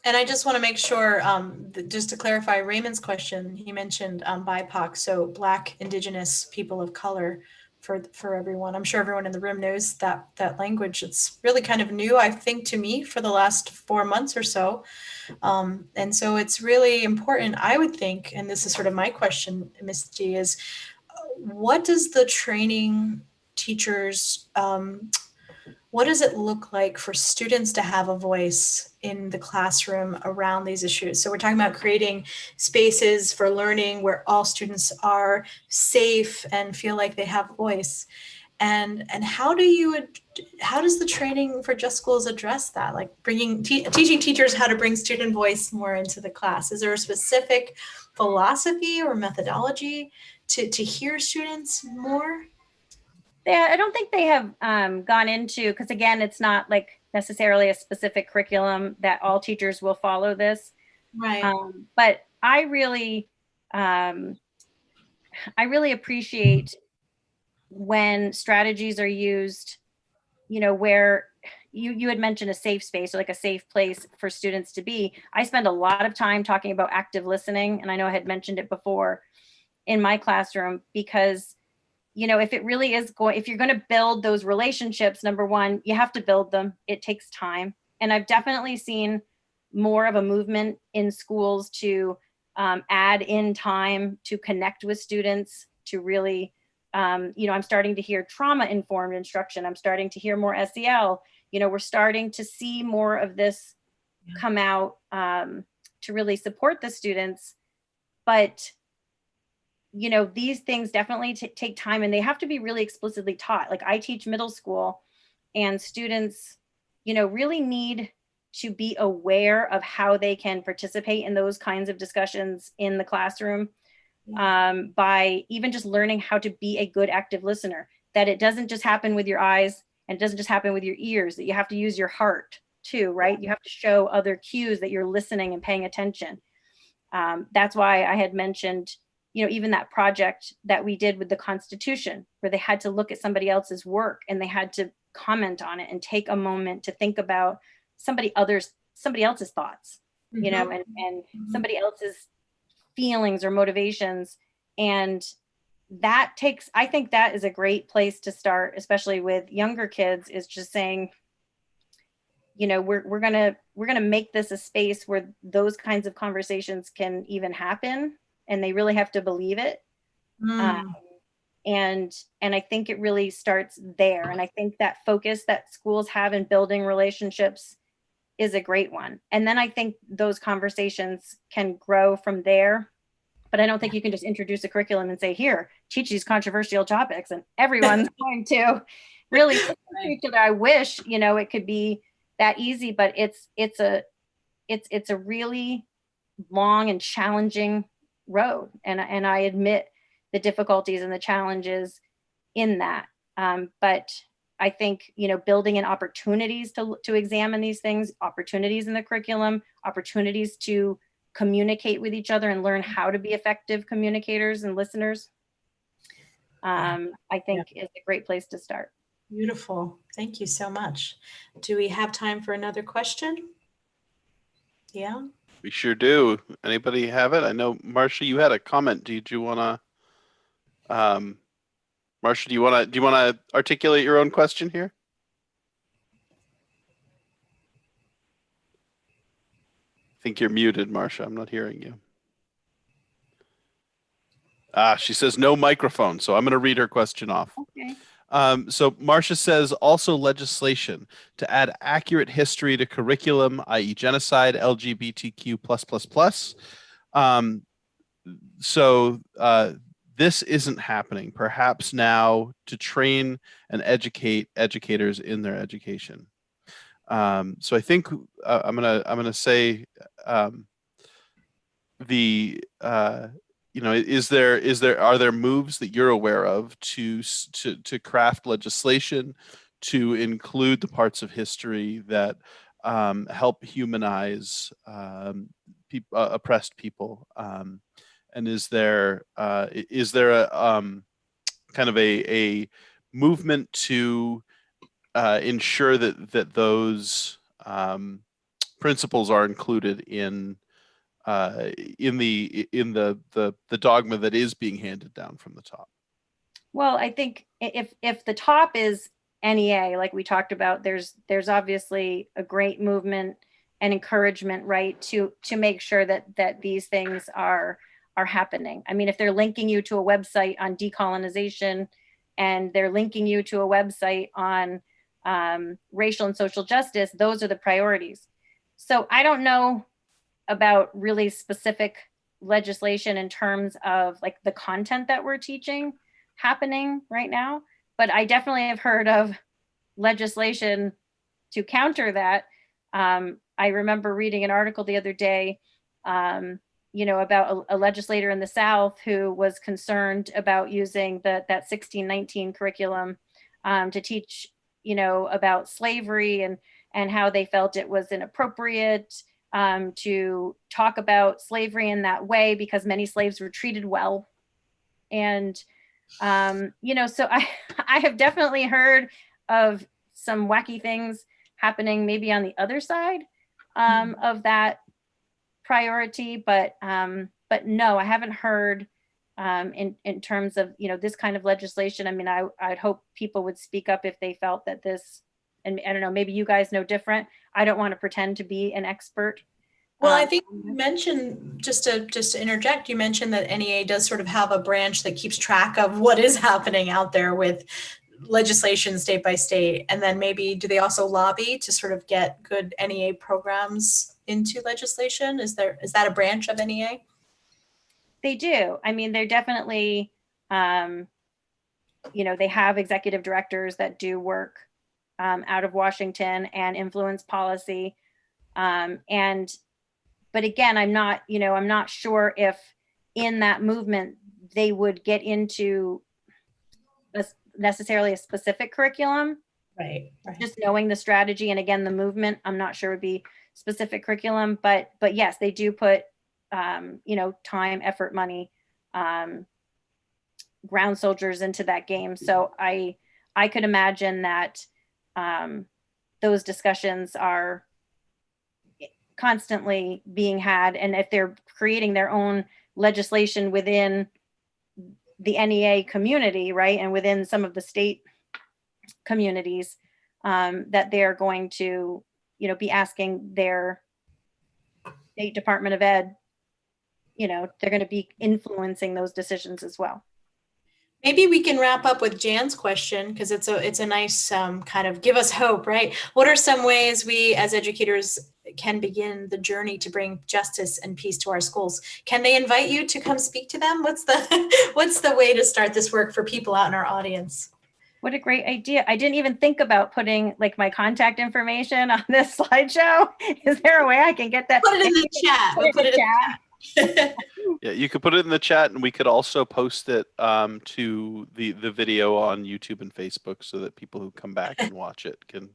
And I just want to make sure, just to clarify Raymond's question, he mentioned BIPOC, so Black, Indigenous, people of color, for everyone. I'm sure everyone in the room knows that language. It's really kind of new, I think, to me for the last 4 months or so. And so it's really important, I would think, and this is sort of my question, Misty, is what does the training teachers what does it look like for students to have a voice in the classroom around these issues? So we're talking about creating spaces for learning where all students are safe and feel like they have a voice. And how does the training for Just Schools address that? Like teaching teachers how to bring student voice more into the class. Is there a specific philosophy or methodology to hear students more? Yeah, I don't think they have gone into, because again, it's not like necessarily a specific curriculum that all teachers will follow this. Right. But I really appreciate when strategies are used, where you had mentioned a safe space, or like a safe place for students to be. I spend a lot of time talking about active listening, and I know I had mentioned it before in my classroom, because if it really is if you're going to build those relationships, number one, you have to build them. It takes time. And I've definitely seen more of a movement in schools to add in time to connect with students, to really, I'm starting to hear trauma-informed instruction. I'm starting to hear more SEL. We're starting to see more of this come out to really support the students. But these things definitely take time, and they have to be really explicitly taught. Like, I teach middle school, and students, really need to be aware of how they can participate in those kinds of discussions in the classroom, by even just learning how to be a good active listener, that it doesn't just happen with your eyes, and it doesn't just happen with your ears, that you have to use your heart too, right? You have to show other cues that you're listening and paying attention. That's why I had mentioned, even that project that we did with the Constitution, where they had to look at somebody else's work and they had to comment on it and take a moment to think about somebody else's thoughts, and somebody else's feelings or motivations. And I think that is a great place to start, especially with younger kids, is just saying, we're gonna make this a space where those kinds of conversations can even happen, and they really have to believe it. And I think it really starts there. And I think that focus that schools have in building relationships is a great one. And then I think those conversations can grow from there. But I don't think you can just introduce a curriculum and say, here, teach these controversial topics, and everyone's going to really listen to each other. I wish, it could be that easy, but it's a really long and challenging road. And I admit the difficulties and the challenges in that. But I think, building in opportunities to examine these things, opportunities in the curriculum, opportunities to communicate with each other and learn how to be effective communicators and listeners, I think is a great place to start. Beautiful. Thank you so much. Do we have time for another question? Yeah. We sure do. Anybody have it? I know, Marcia, you had a comment. Did you want to, Marcia, do you want to articulate your own question here? I think you're muted, Marcia. I'm not hearing you. She says no microphone, so I'm going to read her question off. Okay. So Marcia says also legislation to add accurate history to curriculum, i.e. genocide, LGBTQ+++. So this isn't happening. Perhaps now to train and educate educators in their education. So I think I'm gonna say are there moves that you're aware of to craft legislation to include the parts of history that help humanize oppressed people, and is there a kind of a movement to ensure that those principles are included in the dogma that is being handed down from the top? Well, I think if the top is NEA, like we talked about, there's obviously a great movement and encouragement, right, to make sure that these things are happening. I mean, if they're linking you to a website on decolonization, and they're linking you to a website on racial and social justice, those are the priorities. So I don't know about really specific legislation in terms of like the content that we're teaching happening right now, but I definitely have heard of legislation to counter that. I remember reading an article the other day, about a legislator in the South who was concerned about using that 1619 curriculum to teach, about slavery and how they felt it was inappropriate to talk about slavery in that way because many slaves were treated well. And, so I have definitely heard of some wacky things happening maybe on the other side of that priority, but no, I haven't heard in terms of, this kind of legislation. I mean, I'd hope people would speak up if they felt that this, and I don't know, maybe you guys know different. I don't want to pretend to be an expert. Well, I think you mentioned, just to interject, you mentioned that NEA does sort of have a branch that keeps track of what is happening out there with legislation state by state. And then maybe do they also lobby to sort of get good NEA programs into legislation? Is that a branch of NEA? They do. I mean, they're definitely, they have executive directors that do work out of Washington and influence policy. But again, I'm not sure if in that movement they would get into necessarily a specific curriculum. Right. Just knowing the strategy and again the movement, I'm not sure would be specific curriculum. But yes, they do put time, effort, money, ground soldiers into that game. So I could imagine that those discussions are constantly being had, and if they're creating their own legislation within the NEA community, right, and within some of the state communities, that they're going to, be asking their state Department of Ed, they're going to be influencing those decisions as well. Maybe we can wrap up with Jan's question, because it's a nice kind of give us hope, right? What are some ways we as educators can begin the journey to bring justice and peace to our schools? Can they invite you to come speak to them? What's the way to start this work for people out in our audience? What a great idea. I didn't even think about putting like my contact information on this slideshow. Is there a way I can get that? Put it in the chat. We'll put it in the chat. Yeah, you could put it in the chat, and we could also post it to the video on YouTube and Facebook so that people who come back and watch it can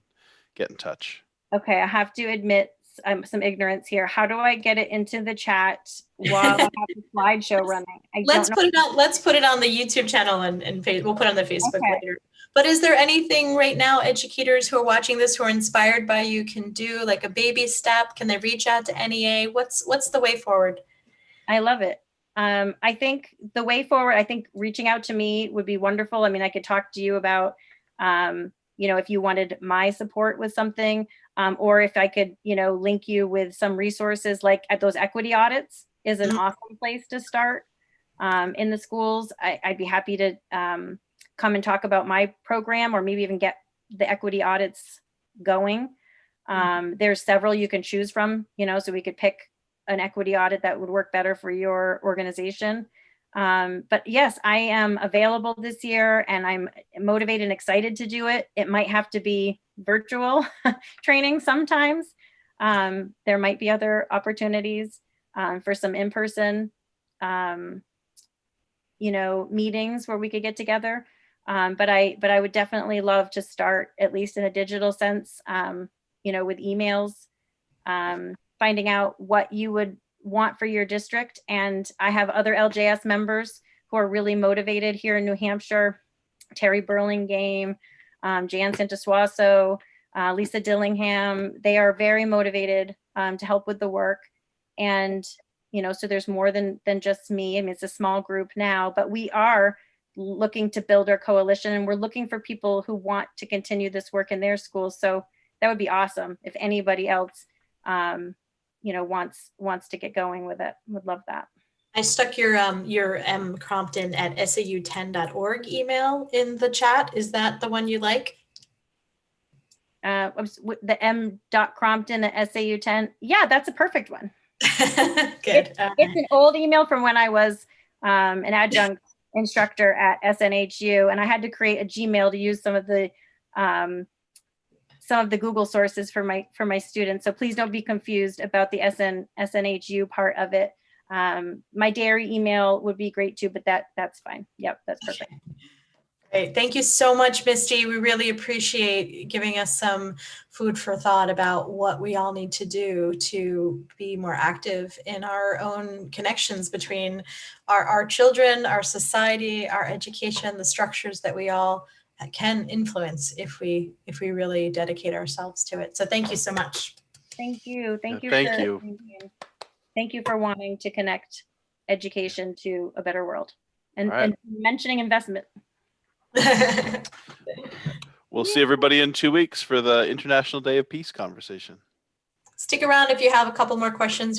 get in touch. Okay, I have to admit some ignorance here. How do I get it into the chat while I have the slideshow running? Let's put it on the YouTube channel and we'll put it on the Facebook later. But is there anything right now educators who are watching this who are inspired by you can do, like a baby step? Can they reach out to NEA? What's the way forward? I love it. I think the way forward, I think reaching out to me would be wonderful. I mean, I could talk to you about, if you wanted my support with something, or if I could, link you with some resources like at those equity audits is an awesome place to start in the schools. I'd be happy to come and talk about my program, or maybe even get the equity audits going. There's several you can choose from, so we could pick an equity audit that would work better for your organization. But yes, I am available this year, and I'm motivated and excited to do it. It might have to be virtual training sometimes. There might be other opportunities for some in-person, meetings where we could get together. But I would definitely love to start, at least in a digital sense, with emails, finding out what you would want for your district. And I have other LJS members who are really motivated here in New Hampshire: Terry Burlingame, Jan Santosuaso, Lisa Dillingham. They are very motivated to help with the work. And, so there's more than just me. I mean, it's a small group now, but we are looking to build our coalition, and we're looking for people who want to continue this work in their schools. So that would be awesome if anybody else wants to get going with it. Would love that. I stuck your Crompton at sau10.org email in the chat. Is that the one you like? the m.crompton at SAU10. Yeah, that's a perfect one. Good. It's an old email from when I was an adjunct instructor at SNHU, and I had to create a Gmail to use some of the Google sources for my students. So please don't be confused about the SNHU part of it. My dairy email would be great too, but that's fine. Yep, that's perfect. Great. Thank you so much, Misty. We really appreciate giving us some food for thought about what we all need to do to be more active in our own connections between our children, our society, our education, the structures that we all can influence if we really dedicate ourselves to it. So thank you so much. Thank you. Thank you. Thank you for wanting to connect education to a better world and mentioning investment. We'll see everybody in 2 weeks for the International Day of Peace conversation. Stick around if you have a couple more questions